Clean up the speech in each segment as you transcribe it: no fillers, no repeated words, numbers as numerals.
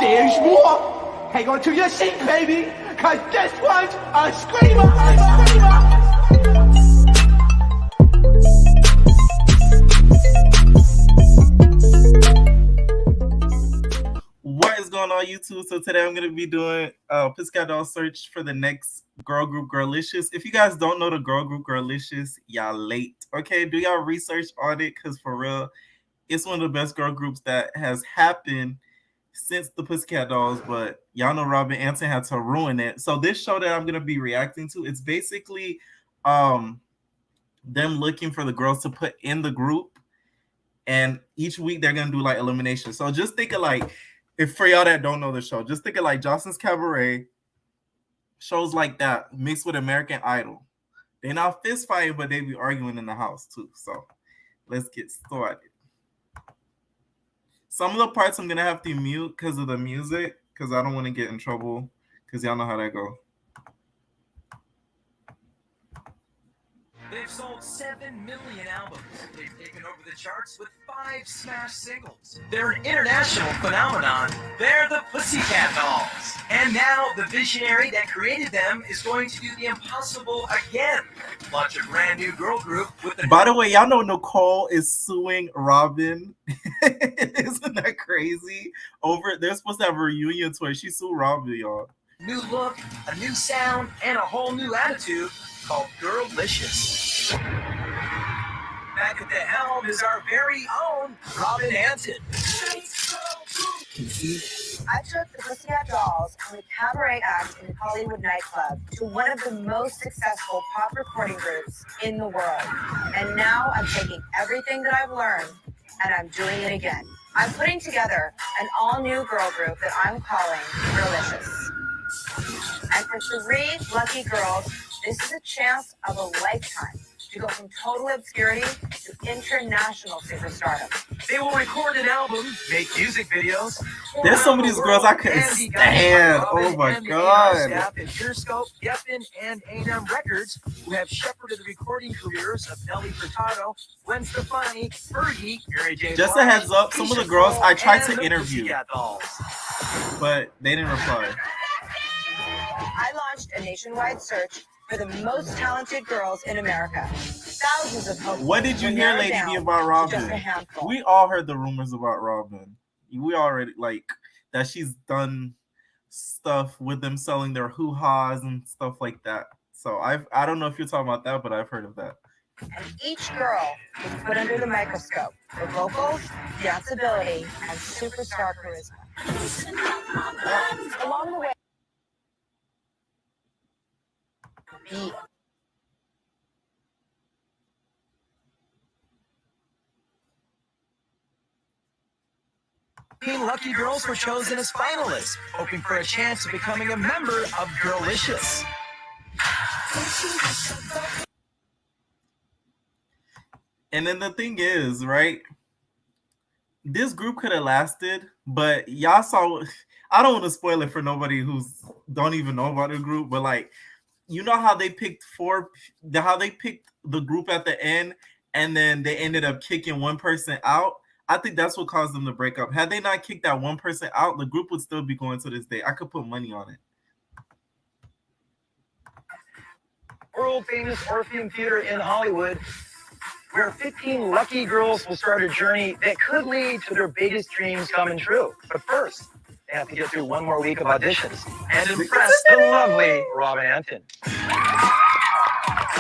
there's more. Hang on to your seat, baby, cause this one's a screamer, a screamer. What is going on, YouTube? So today I'm going to be doing Pussycat doll search for the next girl group, Girlicious. If you guys don't know the girl group Girlicious, y'all late. Okay, do y'all research on it? Because for real, it's one of the best girl groups that has happened since the Pussycat Dolls, but y'all know Robin Anton had to ruin it. So this show that I'm going to be reacting to, it's basically them looking for the girls to put in the group, and each week they're going to do like eliminations. So just think of like, if for y'all that don't know the show, just think of like Jocelyn's Cabaret, shows like that mixed with American Idol. They're not fist fighting, but they be arguing in the house too. So let's get started. Some of the parts I'm gonna have to mute because of the music, because I don't want to get in trouble, because y'all know how that go. They've sold 7 million albums. They've taken over the charts with 5 smash singles. They're an international phenomenon. They're the Pussycat Dolls. And now the visionary that created them is going to do the impossible again. Launch a brand new girl group with the... By the way, y'all know Nicole is suing Robin. Isn't that crazy? They're supposed to have a reunion tour. She sued Robin, y'all. New look, a new sound, and a whole new attitude called Girlicious. Back at the helm is our very own Robin Anton. I took the Pussycat Dolls from a cabaret act in a Hollywood nightclub to one of the most successful pop recording groups in the world. And now I'm taking everything that I've learned and I'm doing it again. I'm putting together an all-new girl group that I'm calling Girlicious. And for 3 lucky girls, this is a chance of a lifetime to go from total obscurity to international superstardom. They will record an album, make music videos. There's some of these girls I couldn't stand. Oh my god. Staff at Interscope, Geffen, and A&M Records, who have shepherded the recording careers of Nelly Furtado, Gwen Stefani, Fergie, Mary J. Just a heads up, some of the girls I tried to interview, but they didn't reply. I launched a nationwide search for the most talented girls in America. Thousands of hopefuls. What did you hear, Lady B, about Robin? We all heard the rumors about Robin. We already like that she's done stuff with them selling their hoo-has and stuff like that. So I don't know if you're talking about that, but I've heard of that. And each girl was put under the microscope for vocals, danceability, and superstar charisma. Along the way, Lucky girls were chosen as finalists, hoping for a chance of becoming a member of Girlicious. And then the thing is, right? This group could have lasted, but y'all saw. I don't want to spoil it for nobody who's don't even know about the group, but like, you know how they picked the group at the end, and then they ended up kicking one person out. I think that's what caused them to break up. Had they not kicked that one person out, the group would still be going to this day. I could put money on it. World famous Orpheum Theater in Hollywood, where 15 lucky girls will start a journey that could lead to their biggest dreams coming true. But first, they have to get through one more week of auditions and impress the lovely Robin Anton.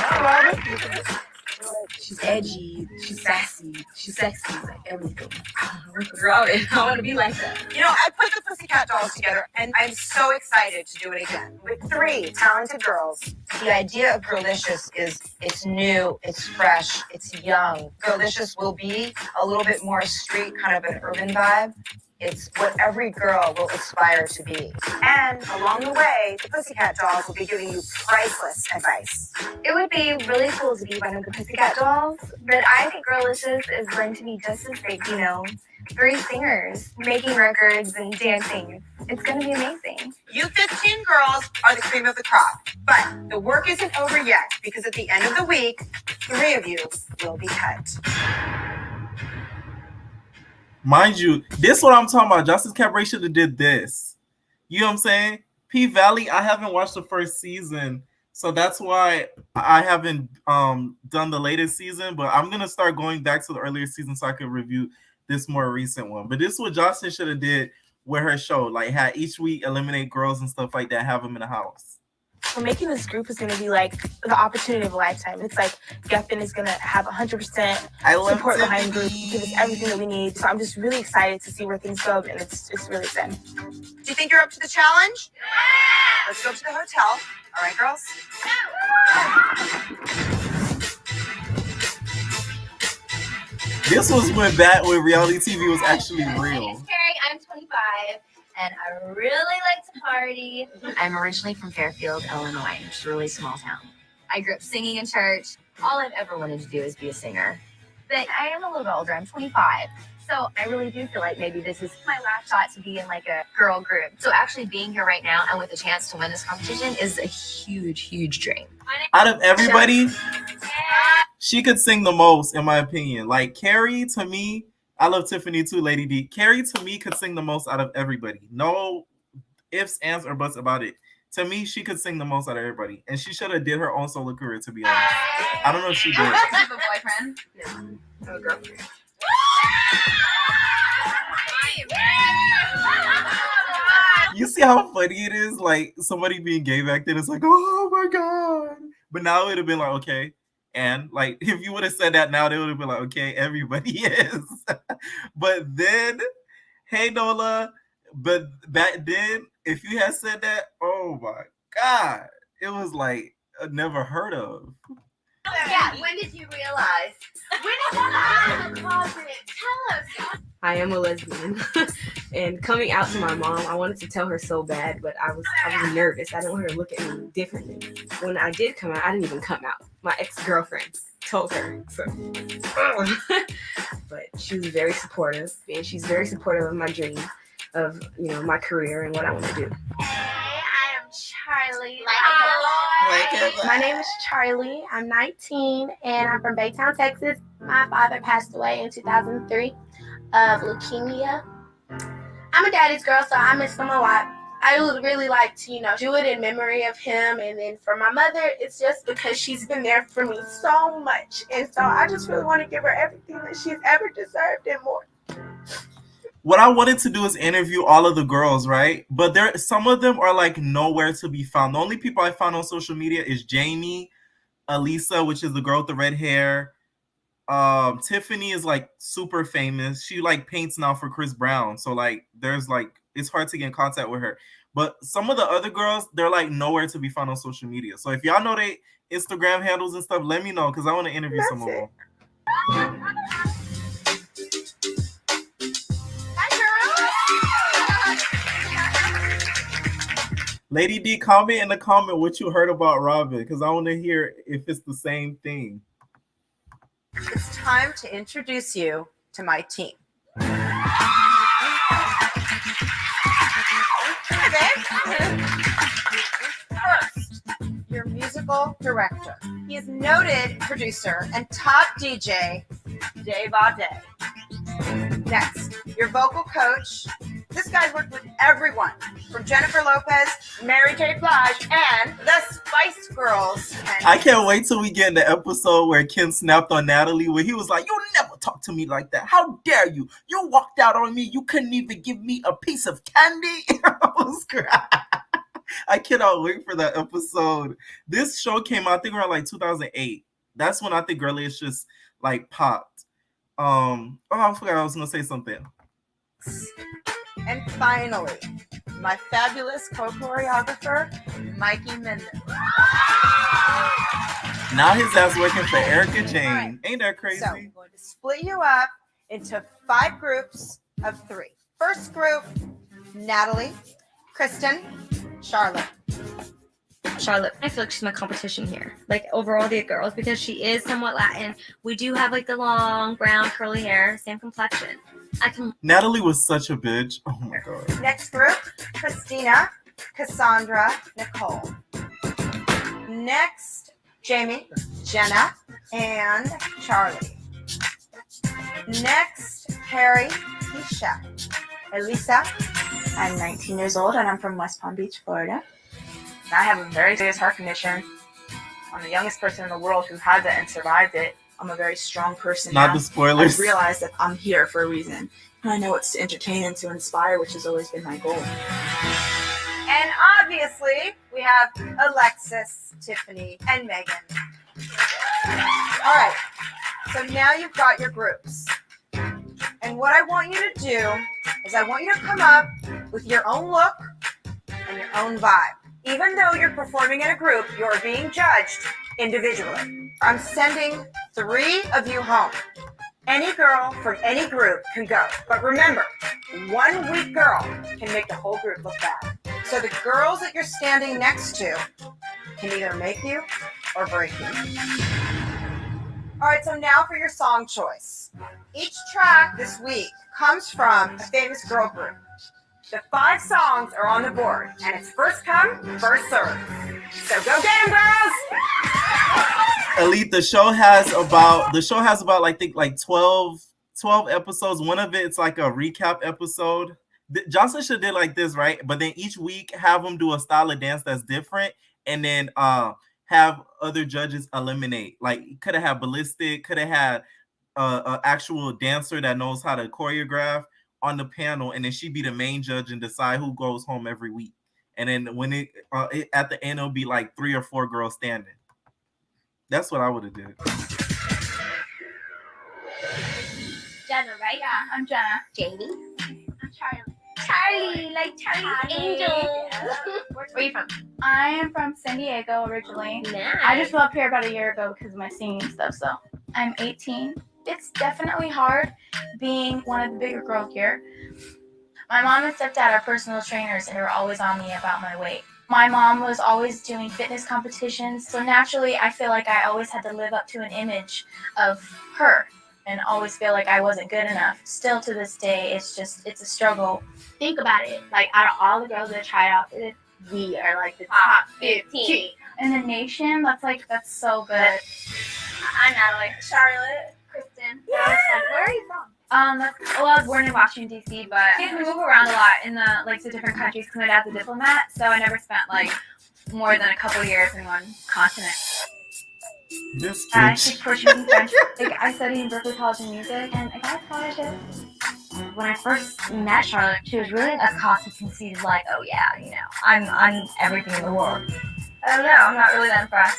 Hi, Robin. She's edgy, she's sassy, she's sexy, like everything. Robin, I want to be like that. you know, I put the Pussycat Dolls together, and I'm so excited to do it again. With 3 talented girls, the idea of Girlicious is it's new, it's fresh, it's young. Girlicious will be a little bit more street, kind of an urban vibe. It's what every girl will aspire to be. And along the way, the Pussycat Dolls will be giving you priceless advice. It would be really cool to be one of the Pussycat Dolls, but I think Girlicious is going to be just as big, 3 singers making records and dancing. It's going to be amazing. You 15 girls are the cream of the crop, but the work isn't over yet because at the end of the week, 3 of you will be cut. Mind you, this is what I'm talking about. Justice Cabaret should have did this. You know what I'm saying? P Valley, I haven't watched the first season, so that's why I haven't done the latest season. But I'm gonna start going back to the earlier season so I can review this more recent one. But this is what Jocelyn should have did with her show, like had each week eliminate girls and stuff like that, have them in the house. So making this group is going to be like the opportunity of a lifetime. It's like Geffen is going to have 100% support behind the group, give us everything that we need. So I'm just really excited to see where things go, and it's really exciting. Do you think you're up to the challenge? Yeah! Let's go to the hotel. All right, girls? This was when reality TV was actually real. My name is Carrie. I'm 25, and I really like to party. I'm originally from Fairfield, Illinois, which is a really small town. I grew up singing in church. All I've ever wanted to do is be a singer. But I am a little bit older. I'm 25. So I really do feel like maybe this is my last shot to be in like a girl group. So actually being here right now and with the chance to win this competition is a huge, huge dream. Out of everybody, she could sing the most, in my opinion. Like Carrie, to me, I love Tiffany too, Lady D. Carrie, to me, could sing the most out of everybody. No ifs, ands, or buts about it. To me, she could sing the most out of everybody. And she should have did her own solo career, to be honest. I don't know if she did. Do you have a boyfriend? No. I have a girlfriend. You see how funny it is? Like, somebody being gay back then, it's like, oh my God. But now it would have been like, okay. And like, if you would have said that now, they would have been like, okay, everybody is. But then, hey, Nola. But back then, if you had said that, oh my God. It was like, never heard of. Yeah, when did you realize? When did you get out of the closet? Tell us. I am a lesbian. And coming out to my mom, I wanted to tell her so bad, but I was nervous. I didn't want her to look at me differently. When I did come out, I didn't even come out. My ex-girlfriend told her. So. But she was very supportive, and she's very supportive of my dream, of my career and what I want to do. I am Charlie. My name is Charlie. I'm 19, and I'm from Baytown, Texas. My father passed away in 2003 of leukemia. I'm a daddy's girl, so I miss him a lot. I would really like to, do it in memory of him. And then for my mother, it's just because she's been there for me so much. And so I just really want to give her everything that she's ever deserved and more. What I wanted to do is interview all of the girls, right? But some of them are like nowhere to be found. The only people I found on social media is Jamie, Elisa, which is the girl with the red hair. Tiffany is like super famous. She like paints now for Chris Brown. So like there's like it's hard to get in contact with her. But some of the other girls, they're like nowhere to be found on social media. So if y'all know they Instagram handles and stuff, let me know because I want to interview some of them. Lady D, comment in the comment what you heard about Robin because I want to hear if it's the same thing. It's time to introduce you to my team. First, your musical director. He is noted producer and top DJ, day by day. Next, your vocal coach. This guy's worked with everyone from Jennifer Lopez, Mary J. Blige, and the Spice Girls. I can't wait till we get in the episode where Ken snapped on Natalie, where he was like, "You never talk to me like that. How dare you? You walked out on me. You couldn't even give me a piece of candy." I was crying. I cannot wait for that episode. This show came out, I think, around like 2008. That's when I think Girlicious like popped. I forgot I was gonna say something. And finally, my fabulous co-choreographer, Mikey Mendez. Now his ass working for Erica Jane. Right. Ain't that crazy? So I'm going to split you up into 5 groups of 3. First group, Natalie, Kristen, Charlotte. Charlotte, I feel like she's my competition here. Like over all the girls, because she is somewhat Latin. We do have like the long brown curly hair, same complexion. Natalie was such a bitch. Oh my god. Next group, Christina, Cassandra, Nicole. Next, Jamie, Jenna, and Charlie. Next, Harry, Keisha. Elisa. I'm 19 years old and I'm from West Palm Beach, Florida. I have a very serious heart condition. I'm the youngest person in the world who had it and survived it. I'm a very strong person Not now. the spoilers. I've realized that I'm here for a reason. And I know it's to entertain and to inspire, which has always been my goal. And obviously, we have Alexis, Tiffany, and Megan. All right, so now you've got your groups. And what I want you to do is I want you to come up with your own look and your own vibe. Even though you're performing in a group, you're being judged individually. I'm sending 3 of you home. Any girl from any group can go. But remember, one weak girl can make the whole group look bad. So the girls that you're standing next to can either make you or break you. All right, so now for your song choice. Each track this week comes from a famous girl group. The 5 songs are on the board, and it's first come, first served. So go get 'em, girls! Elite, the show has about I think like 12 episodes. One of it's like a recap episode. Johnson should did like this, right? But then each week have them do a style of dance that's different, and then have other judges eliminate. Like could have had Ballistic, could have had an actual dancer that knows how to choreograph on the panel, and then she'd be the main judge and decide who goes home every week. And then when it at the end, it'll be like 3 or 4 girls standing. That's what I would have did. Jenna, right? Yeah, I'm Jenna. Jamie. I'm Charlie. Charlie, like Charlie's Angel. Where are you from? I am from San Diego originally. Nice. I just moved up here about a year ago because of my singing stuff. So I'm 18. It's definitely hard being one of the bigger girls here. My mom and stepdad are personal trainers and are always on me about my weight. My mom was always doing fitness competitions, so naturally I feel like I always had to live up to an image of her and always feel like I wasn't good enough. Still to this day, it's a struggle. Think about it. Like, out of all the girls that tried out for this, we are like the top 15. In the nation, that's so good. I'm Natalie. Charlotte, Kristen. Yeah. Where are you from? I was born in Washington, D.C., but we move around a lot in to different countries because my dad's a diplomat, so I never spent more than a couple years in one continent. This I bitch. speak Portuguese and French. I studied in Berkeley College of Music, and I got a scholarship. When I first met Charlotte, she was really as cautious conceited, like, oh yeah, I'm everything in the world. I don't know, I'm not really that impressed.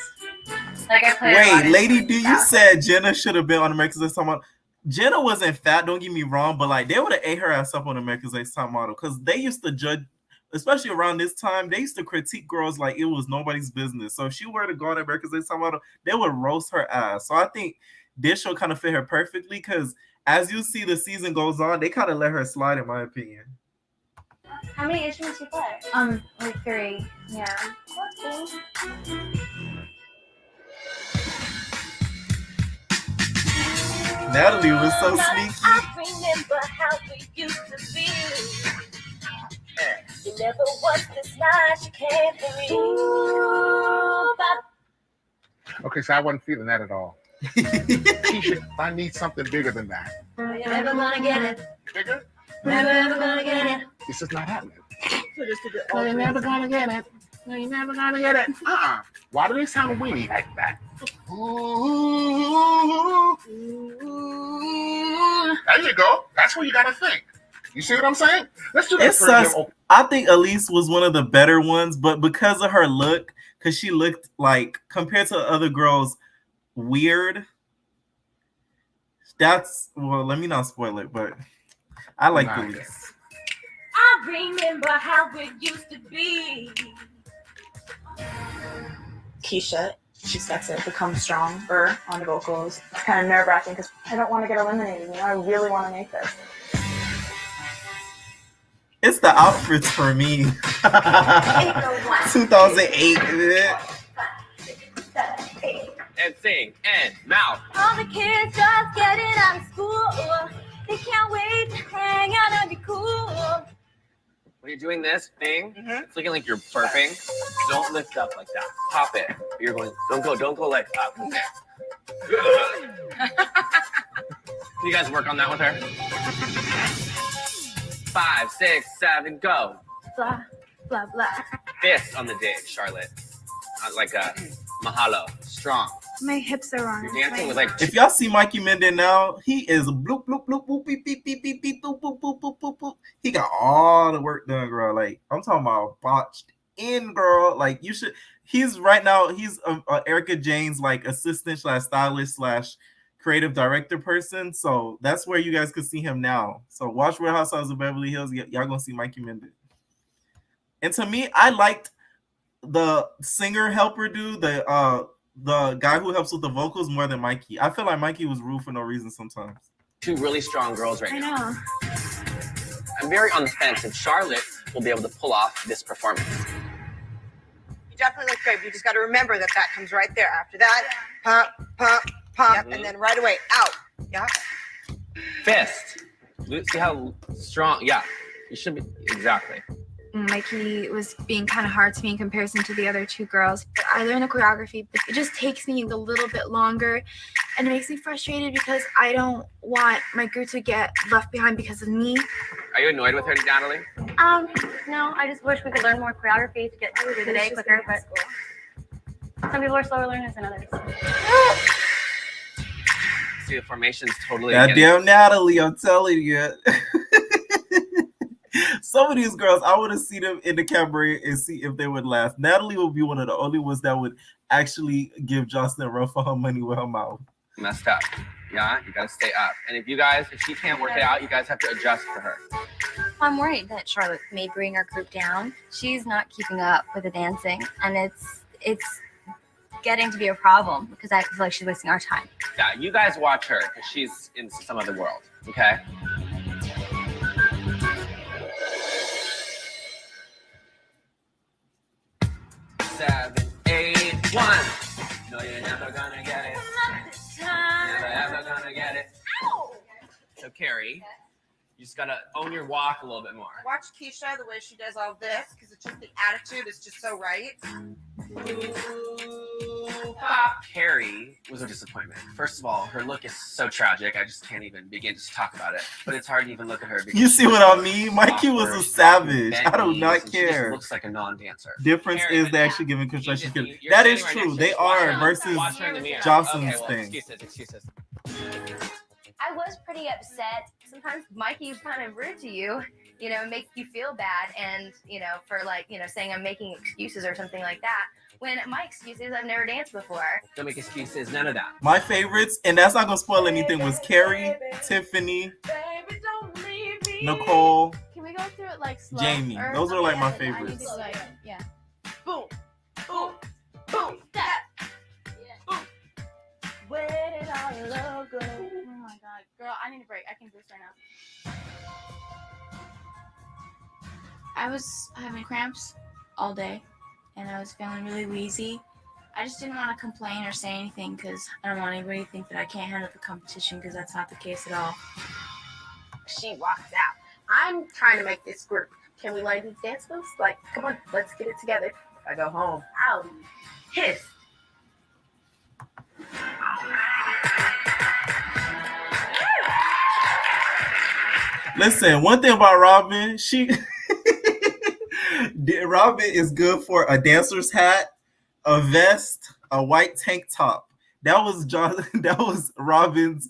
I played Wait, Lady D, you said Jenna should have been on America's Next Top Model. Jenna wasn't fat, don't get me wrong, but they would have ate her ass up on America's Next Top Model because they used to judge, especially around this time, they used to critique girls like it was nobody's business. So if she were to go on America's Next Top Model, they would roast her ass. So I think this show kind of fit her perfectly because as you see the season goes on, they kind of let her slide, in my opinion. How many instruments do you play? 3. Yeah. That's cool. Natalie was so sneaky. I remember how we used to be. You never was this much, you can't believe. Okay, so I wasn't feeling that at all. Keisha, I need something bigger than that. You're never gonna get it. Bigger? Never ever gonna get it. This is not happening. No, you're never gonna get it. No, you're never gonna get it. Why do they sound weenie like that? Ooh. There you go. That's what you gotta think. You see what I'm saying? Let's do this. I think Elise was one of the better ones, but because of her look, because she looked compared to other girls, weird. Let me not spoil it, but I like Elise. I remember how it used to be. Keisha, she's got to become stronger on the vocals. It's kind of nerve-wracking because I don't want to get eliminated. I really want to make this. It's the outfits for me. 2008. And sing and mouth. All the kids just getting out of school. They can't wait to hang out and be cool. When you're doing this thing, it's looking like you're burping. Don't lift up like that. Pop it. You're going. Don't go like up. Can you guys work on that with her? 5, 6, 7, go. Blah, blah, blah. Fist on the dig, Charlotte. Not like a mahalo. Strong. My hips are wrong. You're dancing with like. If y'all see Mikey Menden now, he is bloop bloop bloop bloop beep beep beep beep beep boop boop boop boop boop boop. He got all the work done, girl. Like I'm talking about botched in, girl. Like you should. He's right now. He's Erica Jane's like assistant / stylist / creative director person. So that's where you guys could see him now. So watch Real Housewives of Beverly Hills. Y'all gonna see Mikey Menden. And to me, I liked the singer helper dude, the guy who helps with the vocals more than Mikey. I feel like Mikey was rude for no reason sometimes. 2 really strong girls right now. I know. I'm very on the fence if Charlotte will be able to pull off this performance. You definitely look great. But you just got to remember that comes right there. After that, pump, pump, pump, Mm-hmm. and then right away out. Yeah. Fist. See how strong? Yeah, you should be exactly. Mikey was being kind of hard to me in comparison to the other 2 girls. I learned the choreography, but it just takes me a little bit longer, and it makes me frustrated because I don't want my group to get left behind because of me. Are you annoyed with her, Natalie? No, I just wish we could learn more choreography to get through the day quicker, but some people are slower learners than others. See, the formation's totally. Goddamn Natalie, I'm telling you. Some of these girls, I want to see them in the cabaret and see if they would last. Natalie will be one of the only ones that would actually give Jocelyn a run for her money with her mouth. Messed up. Yeah, you gotta stay up. And if she can't work it out, you guys have to adjust for her. I'm worried that Charlotte may bring our group down. She's not keeping up with the dancing, and it's getting to be a problem because I feel like she's wasting our time. Yeah, you guys watch her because she's in some other world. Okay. 7, 8, 1. No, you're never gonna get it. Never ever gonna get it. So Carrie, you just gotta own your walk a little bit more. Watch Keisha, the way she does all this, because it's just the attitude is just so right. Ooh, pop. Carrie was a disappointment. First of all, her look is so tragic. I just can't even begin to talk about it. But it's hard to even look at her. You see what I mean? Mikey was a savage. I do not care. She just looks like a non-dancer. Difference is they actually giving construction skills. That is true. They are versus Jocelyn's thing. Excuses. I was pretty upset. Sometimes Mikey's kind of rude to you, makes you feel bad, and for saying I'm making excuses or something like that. When my excuse is I've never danced before. Don't make excuses, none of that. My favorites, and that's not gonna spoil anything, was Carrie, Tiffany, Nicole, Can we go through it like slow? Jamie. Those are like my favorites. Yeah. Boom, boom, boom, that. Boom. Where did our love go? Oh my god, girl, I need a break. I can do this right now. I was having cramps all day, and I was feeling really wheezy. I just didn't want to complain or say anything because I don't want anybody to think that I can't handle the competition, because that's not the case at all. She walks out. I'm trying to make this group. Can we learn these dance moves? Like, come on, let's get it together. If I go home, I'll be pissed. Listen, one thing about Robin, Robin is good for a dancer's hat, a vest, a white tank top. That was Robin's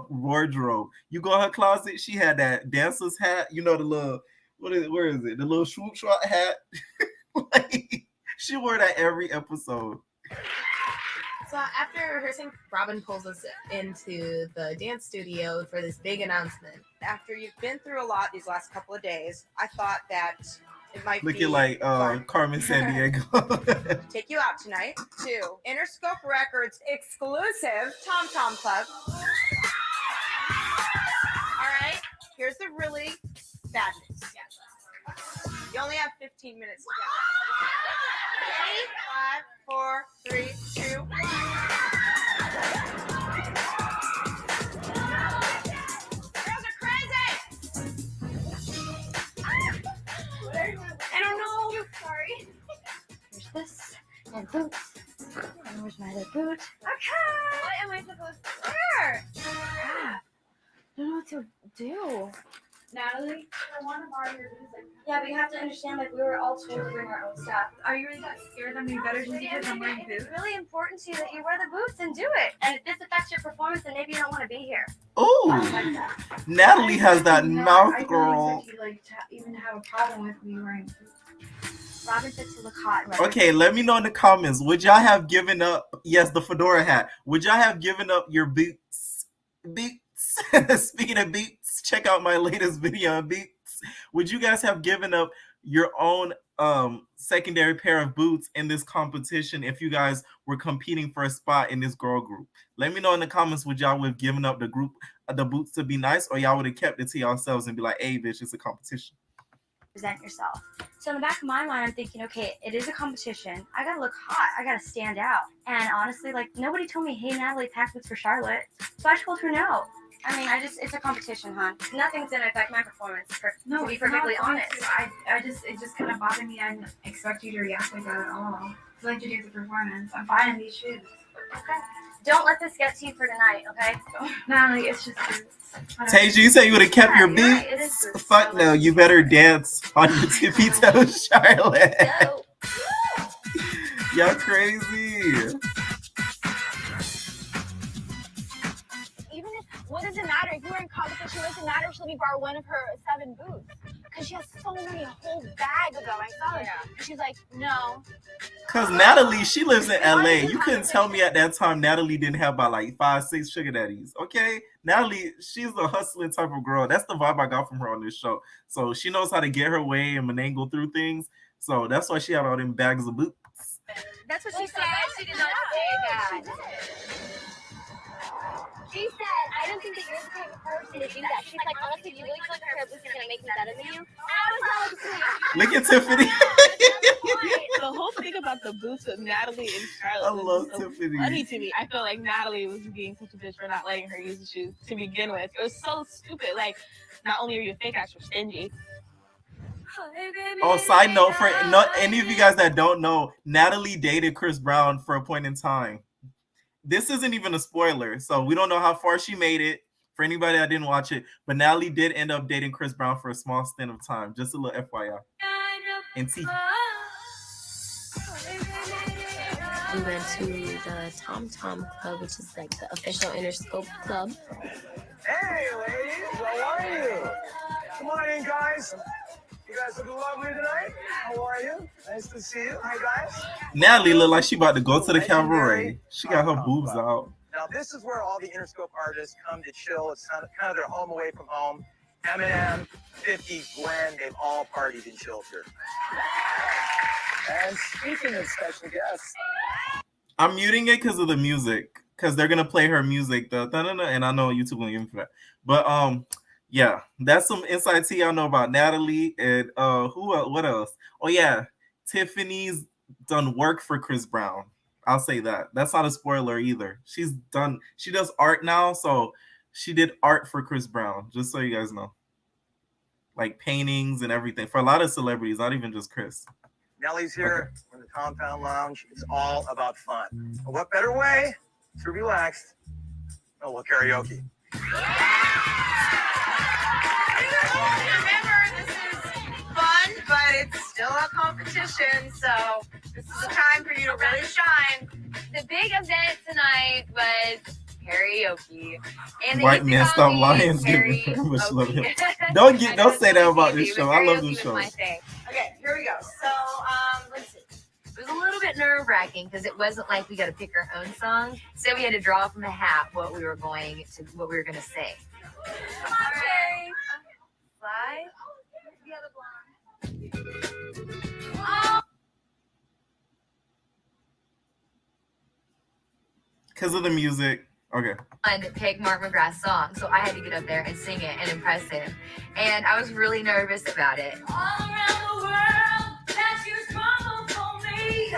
wardrobe. You go in her closet, she had that dancer's hat. The little, where is it? The little swoop shot hat. She wore that every episode. So after rehearsing, Robin pulls us into the dance studio for this big announcement. After you've been through a lot these last couple of days, I thought that it might Looking like Carmen Sandiego. take you out tonight to Interscope Records exclusive Tom Tom Club. All right, here's the really bad news. You only have 15 minutes to go. 5, 4, 3, 2. Girls are crazy. I don't know. Sorry. Here's this and boots. And where's my other boot? Okay. What am I supposed to wear? do. Natalie, I want to borrow your boots. Yeah, but you have to understand, like, we were all told to bring our own stuff. Are you really that scared that we better just because I'm wearing boots? It's really important to you that you wear the boots and do it. And if this affects your performance, then maybe you don't want to be here. Ooh, Natalie has that mouth, girl. I didn't expect you to even have a problem with me wearing boots. Robin said to look hot. Right? Okay, let me know in the comments. Would y'all have given up? Yes, the fedora hat. Would y'all have given up your boots? Boots. Speaking of boots, check out my latest video on boots. Would you guys have given up your own secondary pair of boots in this competition if you guys were competing for a spot in this girl group? Let me know in the comments. Would y'all have given up the boots to be nice, or y'all would have kept it to yourselves and be like, hey, bitch, it's a competition? Present yourself. So in the back of my mind, I'm thinking, okay, it is a competition. I gotta look hot. I gotta stand out. And honestly, like, nobody told me, hey, Natalie, pack boots for Charlotte. So I told her no. I mean, it's a competition, hon. Nothing's gonna affect my performance, to be perfectly honest. It just kind of bothered me. I didn't expect you to react like that at all. I like to do the performance. I'm fine in these shoes. Okay. Don't let this get to you for tonight, okay? Natalie, it's just boots. Tasia, you said you would have kept your boots? Right, it is boots. Fuck no, you better dance on your tippy toes, Charlotte. No. Y'all crazy. What does it matter? If we're in competition, what does it matter if she let me borrow one of her 7 boots? Because she has so many, a whole bag of them. I saw her. She's like, no. Because Natalie, she lives in LA. You couldn't tell me at that time Natalie didn't have about like 5, 6 sugar daddies. Okay? Natalie, she's a hustling type of girl. That's the vibe I got from her on this show. So she knows how to get her way and manangle through things. So that's why she had all them bags of boots. That's what she said. She did not say that. She said, I don't think that you're the type of person to do that. She's like, honestly, do you really feel like a pair of boots is going to make me better than you? I was like, look at Tiffany. The whole thing about the boots with Natalie and I Charlotte love was so Tiffany. funny to me. I feel like Natalie was being such a bitch for not letting her use the shoes to begin with. It was so stupid. Like, not only are you a fake ass, you're stingy. Oh, side note, for any of you guys that don't know, Natalie dated Chris Brown for a point in time. This isn't even a spoiler, so we don't know how far she made it. For anybody that didn't watch it, but Natalie did end up dating Chris Brown for a small stint of time. Just a little FYI. And see. We went to the Tom Tom Club, which is like the official Interscope club. Hey, ladies, how are you? Come on in, guys. You guys look lovely tonight. How are you? Nice to see you. Hi, guys. Natalie looked like she about to go to the cabaret. She got her boobs out. Now, this is where all the Interscope artists come to chill. It's kind of their home away from home. Eminem, 50, Gwen, they've all partied and chilled here. And speaking of special guests, I'm muting it because of the music, because they're gonna play her music, and I know YouTube won't give me for that. But yeah, that's some inside tea I know about Natalie and what else? Oh yeah, Tiffany's done work for Chris Brown. I'll say that. That's not a spoiler either. She does art now, so she did art for Chris Brown, just so you guys know. Like paintings and everything for a lot of celebrities, not even just Chris. Nellie's here in the Compound Lounge. It's all about fun. And what better way to relax than a little karaoke? Remember, this is fun, but it's still a competition, so this is a time for you to really shine. The big event tonight was karaoke. And White man, stop lying. Give very much love him. Don't say that about this show. I love this show. Okay, here we go. So, let's see. It was a little bit nerve-wracking because it wasn't like we got to pick our own song, so we had to draw from a hat what we were going to say. Okay. Fly. Because of the music. Okay. To pick Mark McGrath's song, so I had to get up there and sing it and impress him, and I was really nervous about it. All around the world, that's your trouble for me.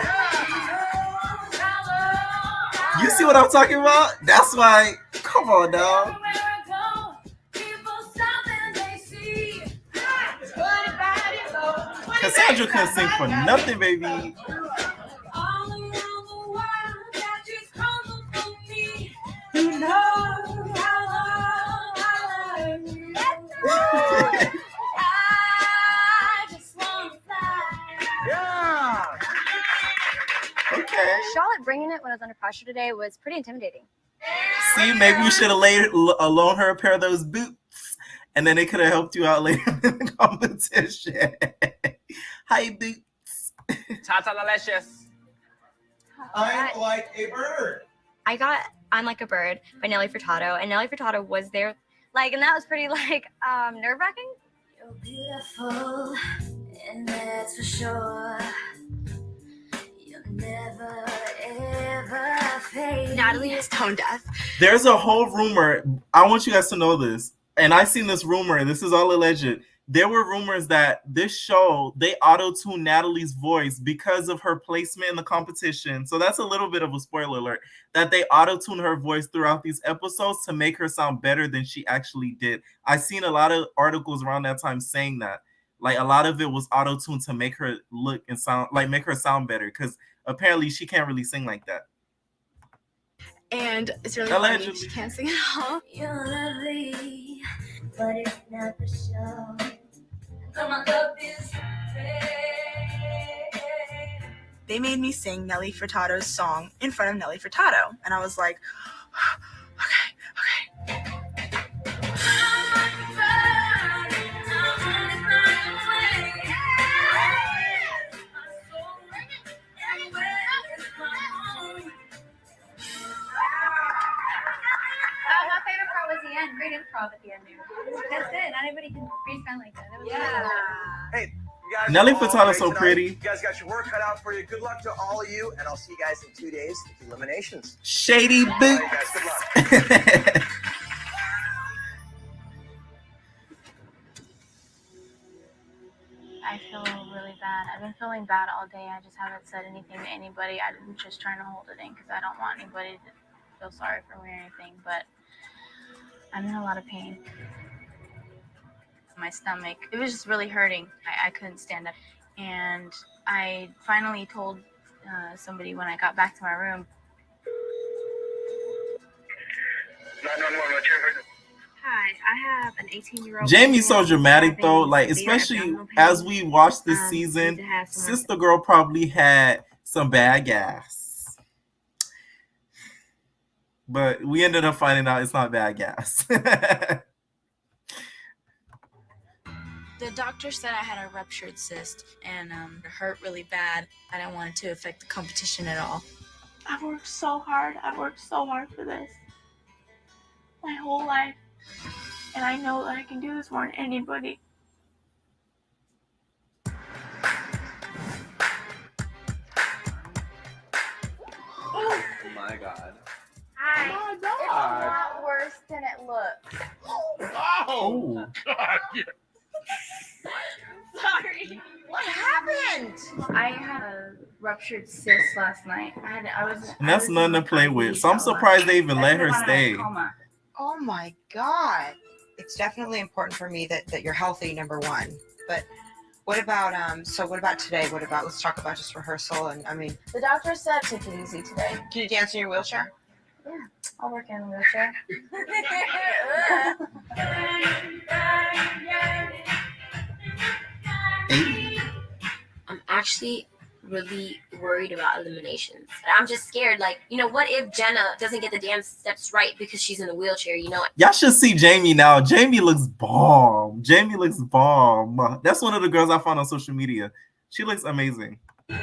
You see what I'm talking about? That's why. Come on, dog. Cassandra couldn't sing for nothing, baby. You know how long I love you. I just wanna fly. Yeah. Okay. Charlotte bringing it when I was under pressure today was pretty intimidating. See, maybe we should have loaned her a pair of those boots, and then it could have helped you out later in the competition. Hi, boots. Tata Delicious. I'm like a bird. I got I'm Like a Bird by Nelly Furtado, and Nelly Furtado was there, like, and that was pretty, like, nerve-wracking. You're beautiful, and that's for sure. You'll never, ever fade. Natalie is tone deaf. There's a whole rumor. I want you guys to know this, and I seen this rumor. This is all alleged. There were rumors that this show, they auto-tuned Natalie's voice because of her placement in the competition. So that's a little bit of a spoiler alert, that they auto-tuned her voice throughout these episodes to make her sound better than she actually did. I seen a lot of articles around that time saying that. Like, a lot of it was auto-tuned to make her look and sound, like, make her sound better, because apparently she can't really sing like that. And it's really Allegedly. funny. She can't sing at all. You're lovely, but it's not for show. So my love is fake. They made me sing Nelly Furtado's song in front of Nelly Furtado. And I was like, My favorite part was the end. Great improv at the end there. That's it. Not everybody can freestyle like that. That was Hey, you guys. Nelly are all Furtado's so great tonight. pretty. You guys got your work cut out for you. Good luck to all of you, and I'll see you guys in 2 days at the Eliminations. Shady All right, boots. guys. Good luck. I feel really bad. I've been feeling bad all day. I just haven't said anything to anybody. I'm just trying to hold it in because I don't want anybody to feel sorry for me or anything. But I'm in a lot of pain. My stomach, it was just really hurting. I couldn't stand up. And I finally told somebody when I got back to my room. 911, what's your emergency? Hi, I have an 18-year-old. Jamie's so dramatic though, like, especially as we watch this season, Sister Girl probably had some bad gas. But we ended up finding out it's not bad gas. the doctor said I had a ruptured cyst and it hurt really bad. I didn't want it to affect the competition at all. I've worked so hard. I've worked so hard for this. My whole life. And I know that I can do this more than anybody. Oh my god. Hi. Oh my It's God. not worse than it looks. Oh, God. Yeah. Sorry. What happened? I had a ruptured cyst last night. I was. And that's nothing to play with. So I'm surprised they even let her stay. Oh my God. It's definitely important for me that you're healthy, number one. But what about what about today? Let's talk about just rehearsal and The doctor said take it easy today. can you dance in your wheelchair? Yeah, I'll work in the wheelchair. I'm actually really worried about eliminations. I'm just scared. Like, what if Jenna doesn't get the dance steps right because she's in a wheelchair? Y'all should see Jamie now. Jamie looks bomb. That's one of the girls I found on social media. She looks amazing. No.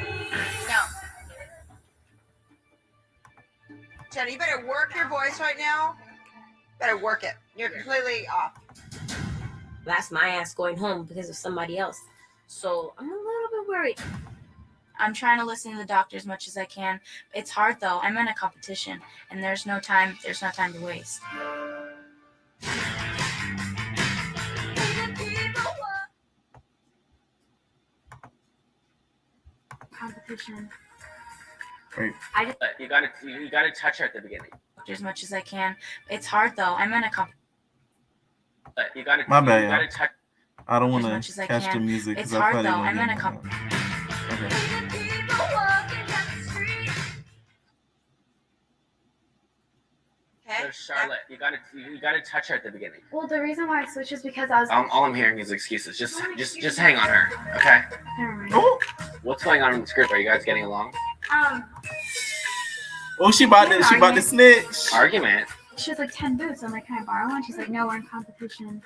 Jenna, you better work your voice right now. Better work it. You're completely off. That's my ass going home because of somebody else. So I'm a little bit worried. I'm trying to listen to the doctor as much as I can. It's hard though. I'm in a competition and there's no time to waste. Competition. Wait. You gotta touch her at the beginning. As much as I can. It's hard though. I'm in a competition. My bad, You gotta y'all. touch. I don't want As much as to I catch the can. music It's because I hard probably though. won't I'm in get a it. competition. Okay. There's Charlotte, you gotta touch her at the beginning. Well, the reason why I switched is because I was. All I'm hearing is excuses. Just hang on her, okay? Never mind. What's going on in the script? Are you guys getting along? Oh, she about to snitch. Argument. She has like 10 boots. I'm like, can I borrow one? She's like, no, we're in competition.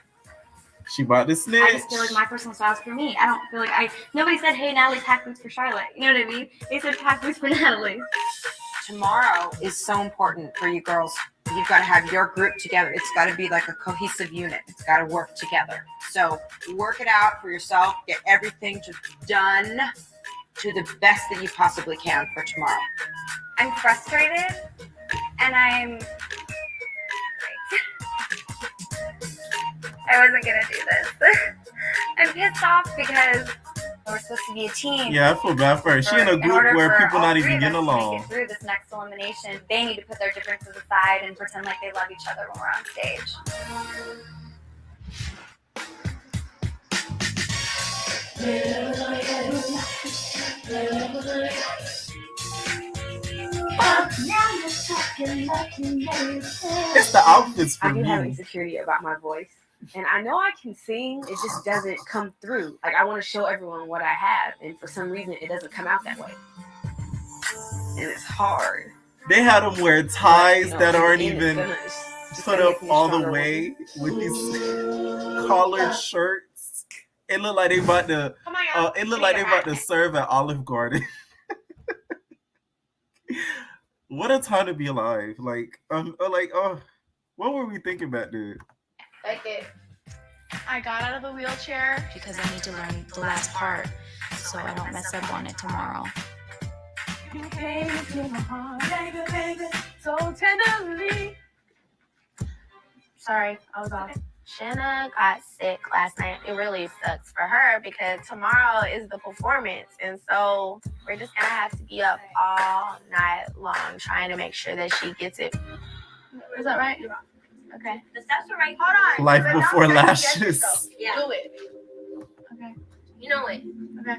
She about to snitch. I just feel like my personal style's for me. I don't feel like nobody said, hey, Natalie, pack boots for Charlotte. You know what I mean? They said pack boots for Natalie. Tomorrow is so important for you girls. You've got to have your group together. It's got to be like a cohesive unit. It's got to work together. So work it out for yourself. Get everything done to the best that you possibly can for tomorrow. I'm frustrated and I'm. I wasn't gonna do this. I'm pissed off because we're supposed to be a team. Yeah, I feel bad for her. She in a group where people not even getting along. To get through this next elimination, they need to put their differences aside and pretend like they love each other when we're on stage. It's the outfits for I do have me. insecurity about my voice. And I know I can sing, it just doesn't come through. Like, I want to show everyone what I have, and for some reason, it doesn't come out that way. And it's hard. They had them wear ties that aren't and even it's put gonna up make me all the stronger way with these collared shirts. It looked like they about to. It looked like they about to serve at Olive Garden. What a time to be alive! What were we thinking back then? I got out of the wheelchair because I need to learn the last part so I don't mess up on it tomorrow. You came into my heart, baby, so tenderly. Sorry, I was off. Shanna got sick last night. It really sucks for her because tomorrow is the performance. And so we're just going to have to be up all night long trying to make sure that she gets it. Is that right? Okay. The steps are right. Hold on. Life before lashes. Yeah. Do it. Okay. You know it. Okay.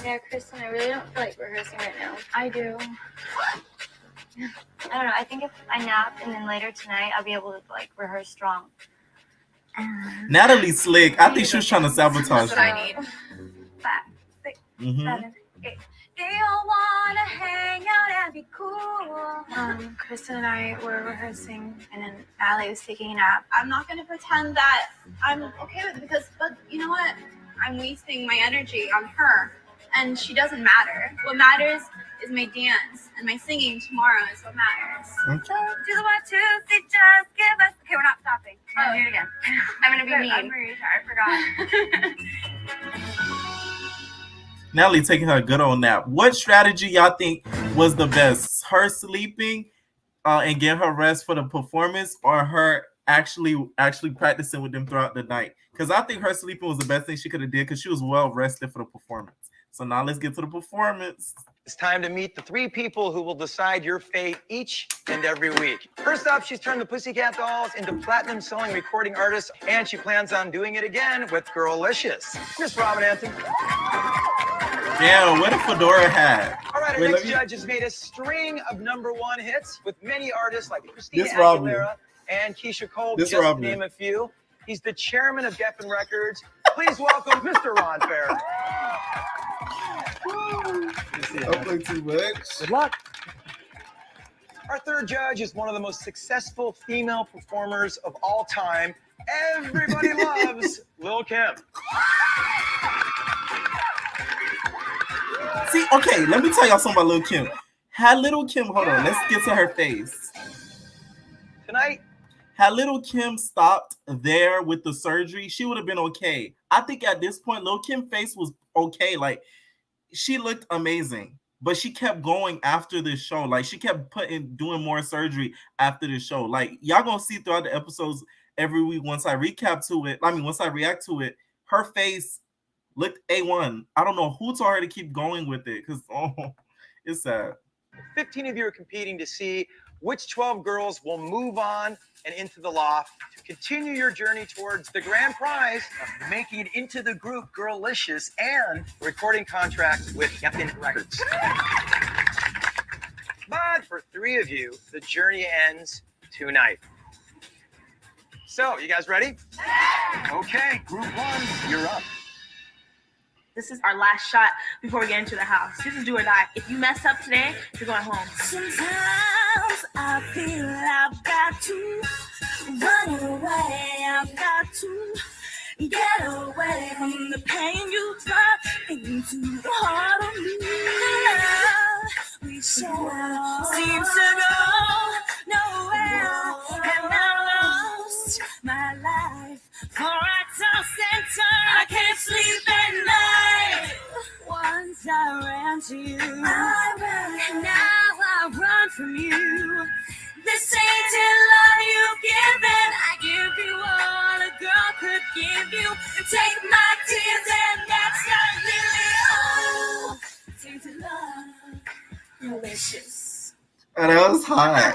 Yeah, Kristen, I really don't feel like rehearsing right now. I do. I don't know. I think if I nap and then later tonight, I'll be able to rehearse strong. Natalie slick. I think she was trying to sabotage That's what her. I need. 5, 6, Mhm. 7, 8. They all wanna hang out and be cool. Kristen and I were rehearsing, and then Allie was taking a nap. I'm not going to pretend that I'm okay with it but you know what? I'm wasting my energy on her, and she doesn't matter. What matters is my dance, and my singing tomorrow is what matters. Okay. Do the 1, 2, 3, just give us. Okay, we're not stopping. Oh, do it again. I'm gonna be mean. I'm really tired. I forgot. Natalie taking her good old nap. What strategy y'all think was the best? Her sleeping and getting her rest for the performance, or her actually practicing with them throughout the night? Because I think her sleeping was the best thing she could have did because she was well rested for the performance. So now let's get to the performance. It's time to meet the 3 people who will decide your fate each and every week. First up, she's turned the Pussycat Dolls into platinum-selling recording artists, and she plans on doing it again with Girlicious. Miss Robin Anthony. Damn, what a fedora hat. All right, our next judge has made a string of #1 hits with many artists like Christina This Robin. Aguilera and Keisha Cole, This just Robin. to name a few. He's the chairman of Geffen Records. Please welcome Mr. Ron Fair. I play too much. Good luck. Our third judge is one of the most successful female performers of all time. Everybody loves Lil' Kim. See, okay, let me tell y'all something about Lil' Kim. Had Lil' Kim, hold on, let's get to her face. Tonight, had Lil' Kim stopped there with the surgery, she would have been okay. I think at this point, Lil' Kim's face was okay. Like, she looked amazing, but she kept going after this show. Like, she kept doing more surgery after this show. Like, y'all gonna see throughout the episodes every week once I react to it, her face looked A1. I don't know who told her to keep going with it, because it's sad. 15 of you are competing to see which 12 girls will move on and into the loft to continue your journey towards the grand prize of making it into the group Girlicious and a recording contract with Geffen Records. But for 3 of you, the journey ends tonight. So, you guys ready? Okay, group 1, you're up. This is our last shot before we get into the house. This is do or die. If you mess up today, you're going home. Sometimes I feel I've got to run away. I've got to get away from the pain you brought into the heart of me. The love we share seems to go nowhere, and I lost my life. For I toss and turn, I can't sleep at night. Once I ran to you, and now I run from you. This ain't the love you've given. I give you all a girl could give you. Take my tears and that's not really all. Tainted love, delicious. Oh, that was hot.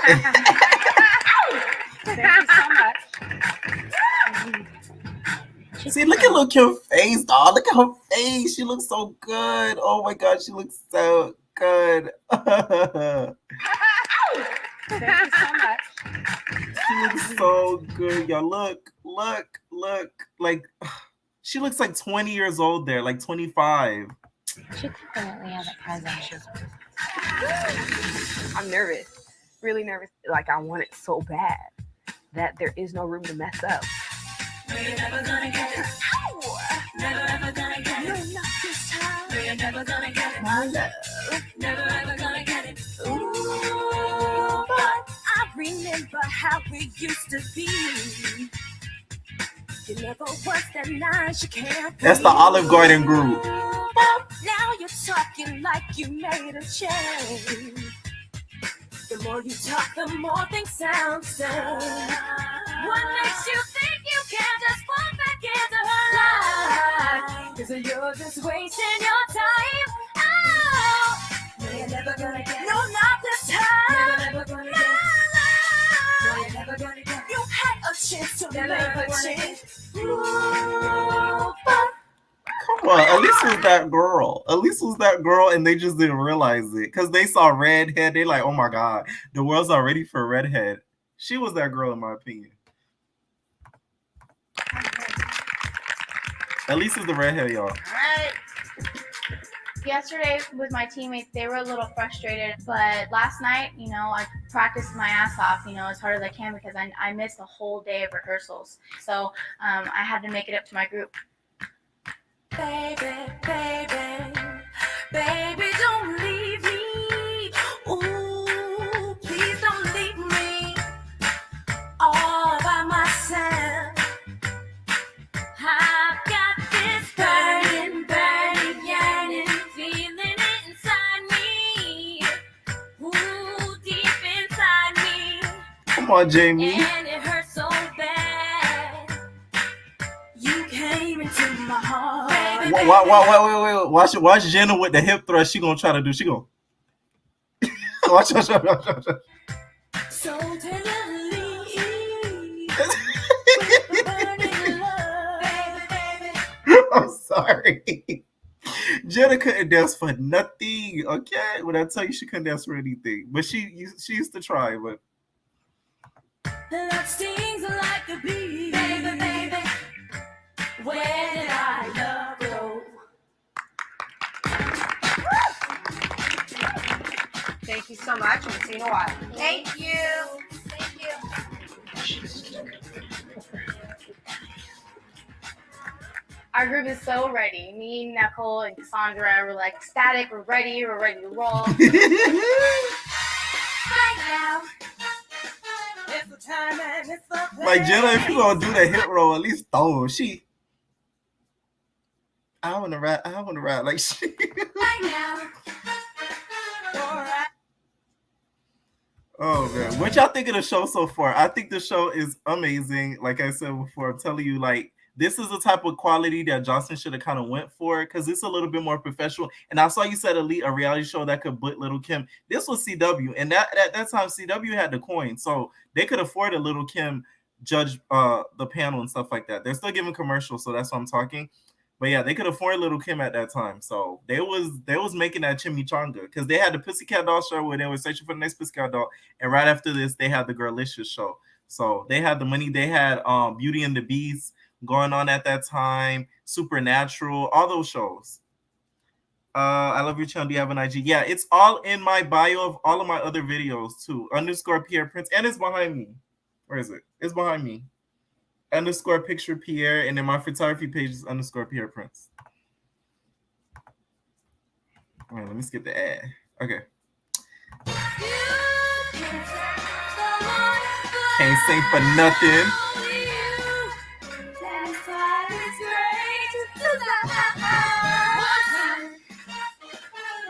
Thank you so much. See, look at Lil' Kim's face, dog. Look at her face. She looks so good. Oh my God, she looks so good. Thank you so much. She looks so good, y'all. Look. Like, she looks like 20 years old there, like 25. She definitely has a presence. I'm nervous, really nervous. Like, I want it so bad that there is no room to mess up. We're never gonna get it. Never ever gonna get it. No, not this time. We're never gonna get it. My love. Never ever gonna get it. Ooh, but I remember how we used to be. You never was that nice, you can't. That's the Olive Garden group. Now you're talking like you made a change. The more you talk, the more things sound the same. What makes you think you can just fall back into her life? 'Cause you're just wasting your time. Oh, you're never gonna get it. No, not this time. Never gonna get it. No, you're never gonna get it. You had a chance to make a change. Ooh, but Come on, Elise was that girl. Elise was that girl, and they just didn't realize it because they saw redhead. They like, oh my God, the world's not ready for redhead. She was that girl, in my opinion. Elise is the redhead, y'all. Alright. Yesterday with my teammates, they were a little frustrated, but last night, I practiced my ass off, as hard as I can because I missed a whole day of rehearsals. So I had to make it up to my group. baby, don't leave me. Ooh, please don't leave me all by myself. I've got this burning, yearning, feeling it inside me. Ooh, deep inside me. Come on, Jamie. And it hurts so bad. You came into my heart. Wait. Watch Jenna with the hip thrust. She gonna try to do. She gonna watch. So tenderly. I'm sorry. Jenna couldn't dance for nothing. Okay, when I tell you she couldn't dance for anything, but she used to try. But Love stings like a bee. Baby, where did I love go? Thank you so much. We'll see you in a while. Thank you. Our group is so ready. Me, Nicole, and Cassandra were like ecstatic. We're ready to roll. Right now. It's the time and it's the place. like Jenna, if you gonna do the hip roll, at least throw her. I wanna ride like she. Right now. Oh man, what y'all think of the show so far? I think the show is amazing. Like I said before, I'm telling you, like this is the type of quality that Johnson should have kind of went for because it's a little bit more professional. And I saw you said Elite, a reality show that could put Little Kim. This was CW, and that time CW had the coin, so they could afford a Little Kim judge the panel and stuff like that. They're still giving commercials, so that's what I'm talking. But yeah, they could afford Little Kim at that time, so they was making that chimichanga because they had the Pussycat Doll show where they were searching for the next Pussycat Doll, and right after this they had the Girlicious show. So they had the money. They had Beauty and the Beast going on at that time, Supernatural, all those shows. I love your channel. Do you have an IG? Yeah, it's all in my bio of all of my other videos too. _ Pierre Prince, and it's behind me. Where is it? It's behind me. _ picture Pierre, and then my photography page is _ Pierre Prince. All right, let me skip the ad. Okay. Can't sing for nothing.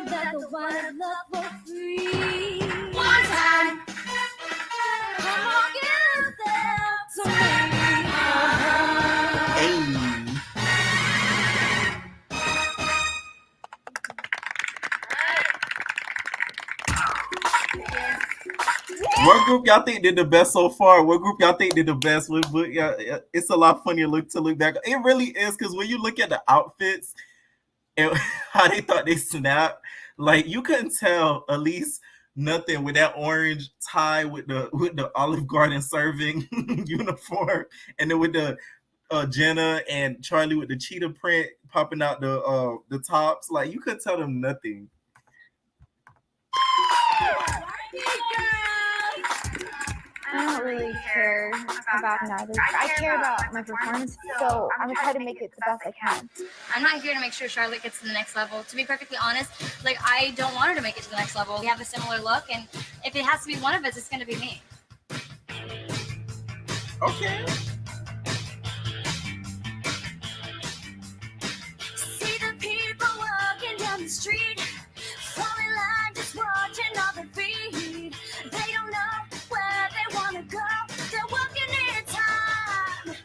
That the one I love for free. One time. Come on, give them to me. Hey. What group y'all think did the best so far? What group y'all think did the best? It's a lot funnier to look back. It really is, because when you look at the outfits and how they thought they snapped, like you couldn't tell at least nothing with that orange tie with the Olive Garden serving uniform, and then with the Jenna and Charlie with the cheetah print popping out the tops. Like you couldn't tell them nothing. I don't really care about neither. I care about my performance, so I'm gonna try to make it the best I can. I'm not here to make sure Charlotte gets to the next level. To be perfectly honest, like I don't want her to make it to the next level. We have a similar look, and if it has to be one of us, it's gonna be me. Okay. See the people walking down the street, falling line, just watching all their feet. They don't know where they wanna go. They're walking in time.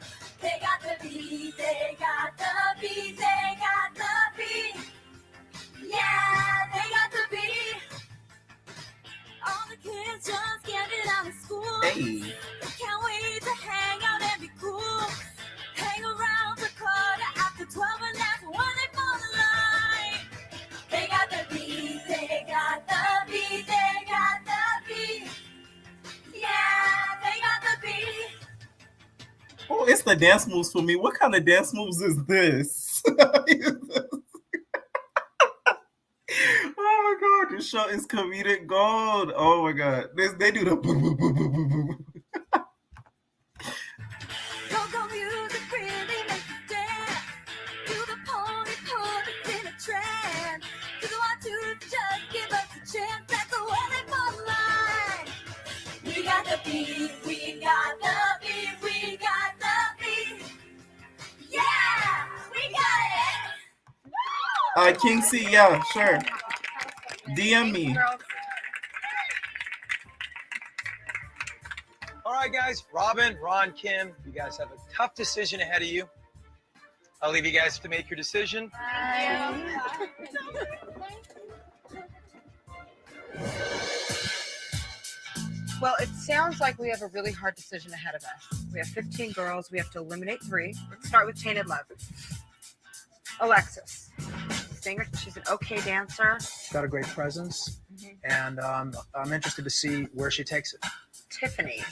They got the beat, they got the beat, they got the beat. Yeah, they got the beat. All the kids just getting out of school. Hey. Can't wait to hang out and be cool. Hang around the corner after 12 and that's when they fall in line. They got the beat, they got the beat, they got the beat. Yeah, they got the beat. Oh, it's the dance moves for me. What kind of dance moves is this? Oh my god, this show is comedic gold. Oh my god. They do the boom boom boom boom boom boom. Go-go music really makes you dance. Do the pony pull us in a trance. Do the 1, 2, just give us a chance. That's the way they fall in line. We got the beat, we got the beat, we got the beat. Yeah, we got it. King C, yeah, sure. DM me. All right, guys. Robin, Ron, Kim, you guys have a tough decision ahead of you. I'll leave you guys to make your decision. Well, it sounds like we have a really hard decision ahead of us. We have 15 girls. We have to eliminate 3. Let's start with Tainted Love. Alexis, singer. She's an okay dancer. She's got a great presence, and I'm interested to see where she takes it. Tiffany.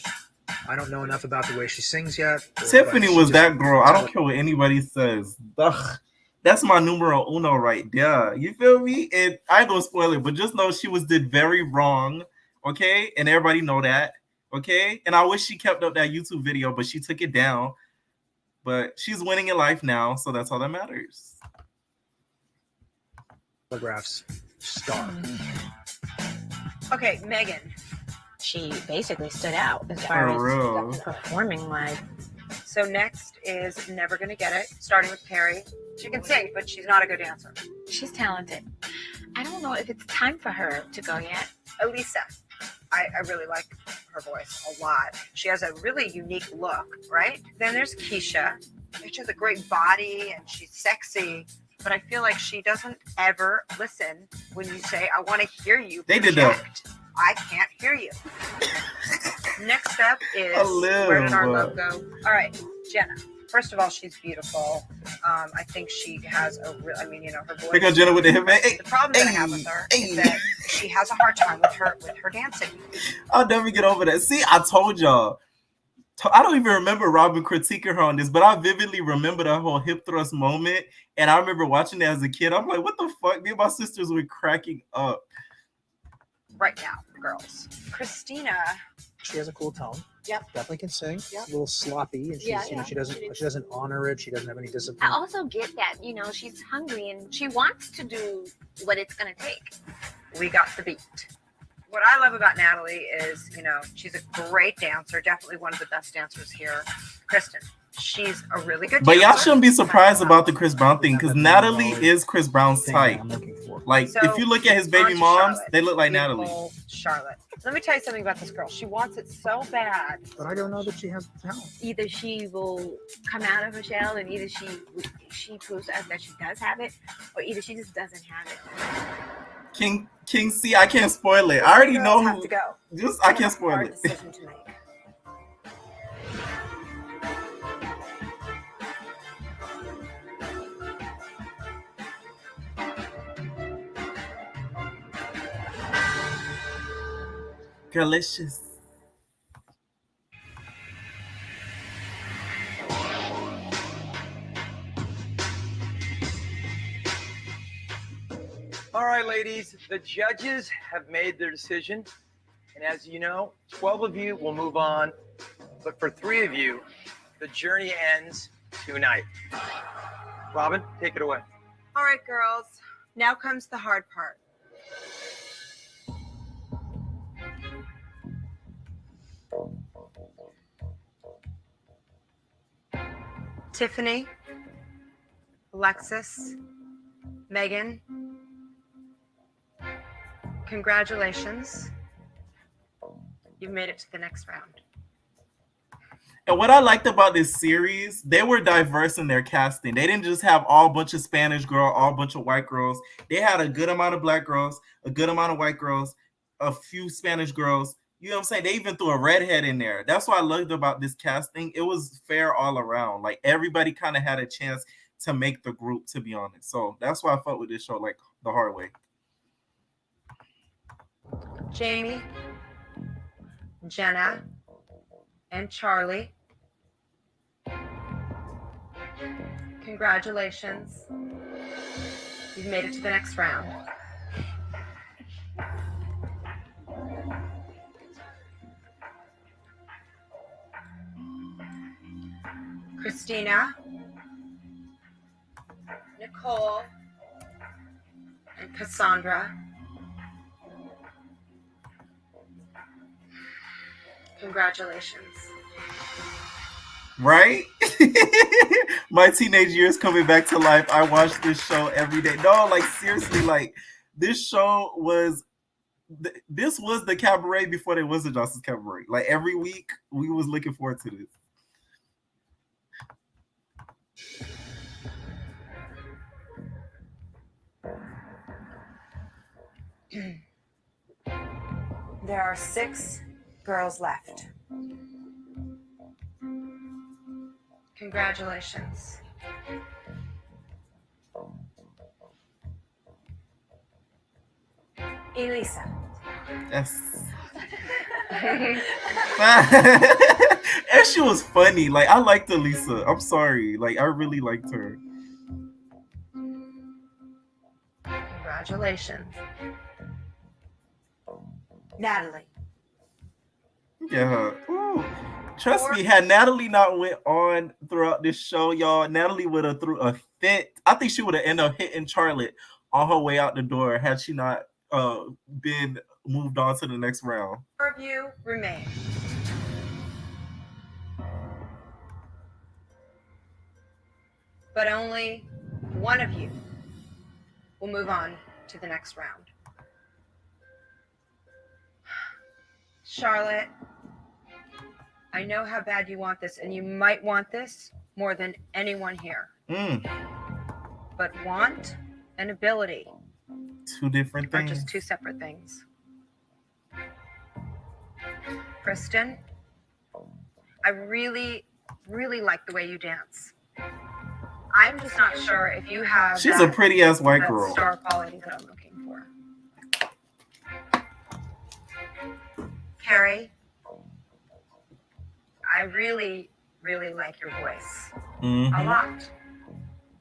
I don't know enough about the way she sings yet. Tiffany was that girl. I don't care what anybody says. Ugh. That's my numero uno right there. You feel me? And I ain't gonna spoil it, but just know she did very wrong. Okay, and everybody know that. Okay, and I wish she kept up that YouTube video, but she took it down. But she's winning in life now, so that's all that matters. Photographs star. Okay, Megan. She basically stood out as For far as real. performing wise. So next is Never Gonna Get It, starting with Carrie. She can sing, but she's not a good dancer. She's talented. I don't know if it's time for her to go yet. Elisa. I really like her voice a lot. She has a really unique look, right? Then there's Keisha. She has a great body and she's sexy, but I feel like she doesn't ever listen when you say, I want to hear you. They did that. project. I can't hear you. Next up is I live, Where Did Our but- Love Go? All right, Jenna. First of all, she's beautiful. I think she has her voice. Pick up Jenna with the hip. The problem that I have with her is that she has a hard time with her dancing. I'll never get over that. See, I told y'all. I don't even remember Robin critiquing her on this, but I vividly remember that whole hip thrust moment. And I remember watching it as a kid. I'm like, what the fuck? Me and my sisters were cracking up. Right now, girls. Christina. She has a cool tone. Yep. Definitely can sing. Yep. A little sloppy, and she's, she doesn't honor it. She doesn't have any discipline. I also get that, she's hungry and she wants to do what it's gonna take. We got the beat. What I love about Natalie is, she's a great dancer, definitely one of the best dancers here. Kristen, she's a really good dancer. But y'all shouldn't be surprised about the Chris Brown thing, because Natalie is Chris Brown's type. Like, So, if you look at his baby moms, Charlotte. they look like Beautiful Natalie. Charlotte. Let me tell you something about this girl. She wants it so bad. But I don't know that she has talent. Either she will come out of her shell and either she proves to us that she does have it, or either she just doesn't have it. King C, I can't spoil it. I already know Have who. to go. I can't spoil Hard it. decision to make. Girlicious. All right, ladies, the judges have made their decision. And as you know, 12 of you will move on. But for 3 of you, the journey ends tonight. Robin, take it away. All right, girls. Now comes the hard part. Tiffany, Alexis, Megan, congratulations. You've made it to the next round. And what I liked about this series, they were diverse in their casting. They didn't just have all bunch of Spanish girls, all bunch of white girls. They had a good amount of black girls, a good amount of white girls, a few Spanish girls. You know what I'm saying? They even threw a redhead in there. That's what I loved about this casting. It was fair all around. Like, everybody kind of had a chance to make the group, to be honest. So that's why I fought with this show like the hard way. Jamie, Jenna, and Charlie, congratulations. You've made it to the next round. Christina, Nicole, and Cassandra, congratulations. Right? My teenage years coming back to life. I watched this show every day. No, like, seriously, like, this show was this was the cabaret before there was a Johnson's Cabaret. Like, every week we was looking forward to this. There are 6 girls left. Congratulations. Elisa. Yes. And she was funny. Like, I liked Elisa. I'm sorry. Like, I really liked her. Congratulations. Natalie. Yeah. Ooh. Trust me, had Natalie not went on throughout this show, y'all, Natalie would have threw a fit. I think she would have ended up hitting Charlotte on her way out the door had she not been moved on to the next round. 4 of you remain. But only 1 of you will move on to the next round. Charlotte, I know how bad you want this, and you might want this more than anyone here. But want and ability 2 different are things. just 2 separate things. Kristen, I really really like the way you dance. I'm just not sure if you have She's a pretty ass white that girl. star quality that I'm looking for. Carrie, I really, really like your voice. A lot.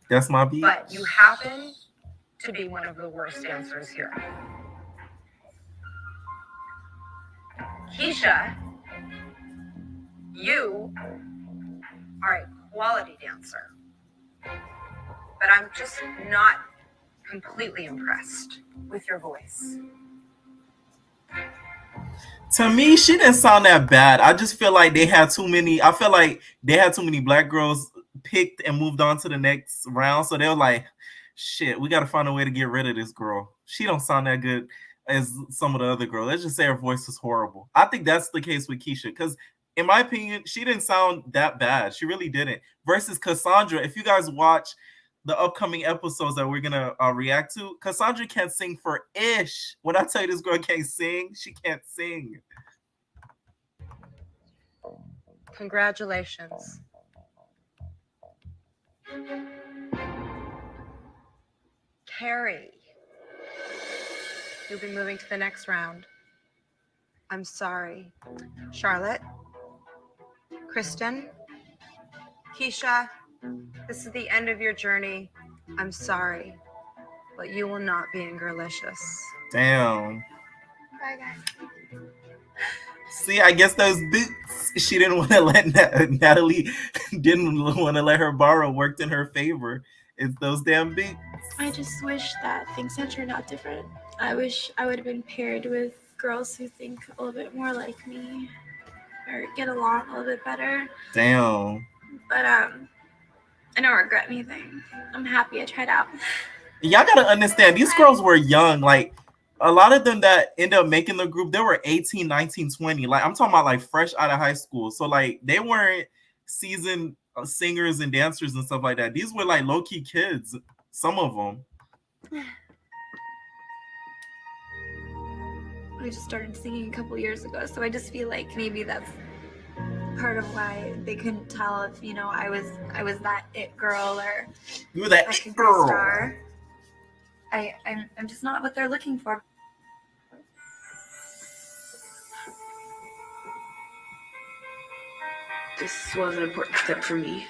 That's my beat. But you happen to be one of the worst dancers here. Keisha, you are a quality dancer. But I'm just not completely impressed with your voice. To me, she didn't sound that bad. I just feel like they had too many. I feel like they had too many black girls picked and moved on to the next round. So they were like, shit, we got to find a way to get rid of this girl. She don't sound that good as some of the other girls. Let's just say her voice is horrible. I think that's the case with Keisha because in my opinion, she didn't sound that bad. She really didn't. Versus Cassandra, if you guys watch the upcoming episodes that we're gonna react to, Cassandra can't sing for ish. When I tell you this girl can't sing, she can't sing. Congratulations. Carrie, you'll be moving to the next round. I'm sorry. Charlotte, Kristen, Keisha, this is the end of your journey. I'm sorry, but you will not be in Girlicious. Damn. Bye, guys. See, I guess those boots she didn't want to let Natalie didn't want to let her borrow worked in her favor. It's those damn boots. I just wish that things had turned out different. I wish I would have been paired with girls who think a little bit more like me or get along a little bit better. Damn. But I don't regret anything. I'm happy I tried out. Y'all gotta understand, these girls were young. Like, a lot of them that end up making the group, they were 18, 19, 20. Like, I'm talking about like fresh out of high school. So like they weren't seasoned singers and dancers and stuff like that. These were like low-key kids, some of them. I just started singing a couple years ago, so I just feel like maybe that's part of why they couldn't tell if, you know, I was that it girl or you were that it girl. Star. I'm just not what they're looking for. This was an important step for me.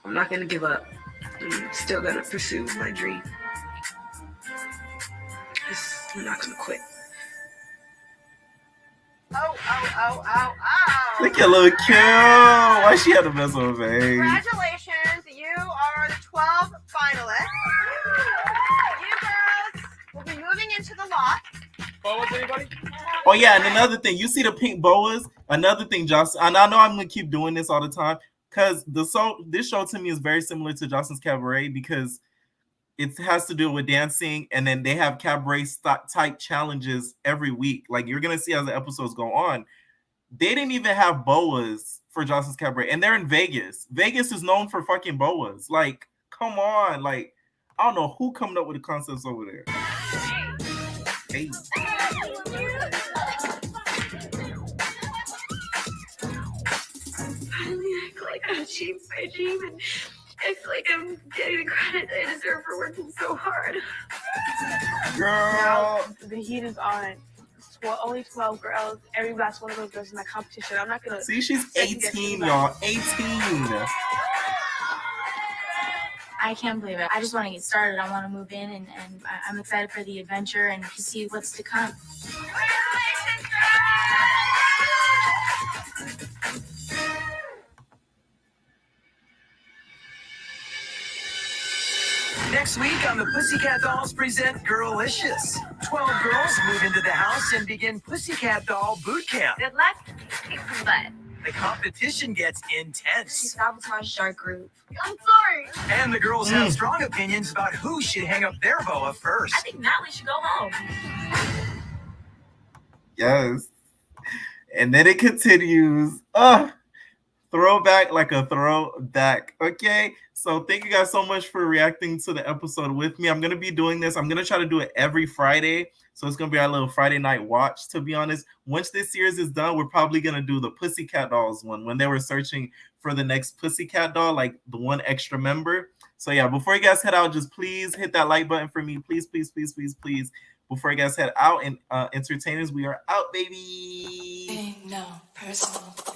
I'm not gonna give up. I'm still gonna pursue my dream. I'm not gonna quit. Oh. Look at little Q. Why she had to mess with her face? Congratulations, you are the 12 finalists. You girls will be moving into the lot. Boas, anybody? Oh yeah, and another thing, you see the pink boas. Another thing, Justin, and I know I'm gonna keep doing this all the time because this show to me is very similar to Justin's Cabaret because it has to do with dancing, and then they have cabaret type challenges every week. Like you're gonna see as the episodes go on. They didn't even have boas for Justin's Cabaret, and they're in Vegas. Vegas is known for fucking boas. Like, come on, like I don't know who coming up with the concepts over there. Hey. Finally, I feel like I achieved my dream, and I feel like I'm getting the credit I deserve for working so hard. Girl. Now the heat is on. Only 12 girls. Every last one of those girls is my competition. I'm not gonna see. She's 18, y'all. 18. I can't believe it. I just want to get started. I want to move in, and I'm excited for the adventure and to see what's to come. Next week on the Pussycat Dolls present Girlicious. 12 girls move into the house and begin Pussycat Doll boot camp. Good luck. Kick some butt. The competition gets She intense. sabotaged our group. I'm sorry. And the girls have strong opinions about who should hang up their boa first. I think Natalie should go home. Yes. And then it continues. Throwback like a throwback. Okay. So thank you guys so much for reacting to the episode with me. I'm going to be doing this. I'm going to try to do it every Friday. So it's going to be our little Friday night watch, to be honest. Once this series is done, we're probably going to do the Pussycat Dolls one when they were searching for the next Pussycat doll, like the one extra member. So yeah, before you guys head out, just please hit that like button for me. Please, please, please, please, please. Before you guys head out, and entertainers, we are out, baby. Ain't no personal thing.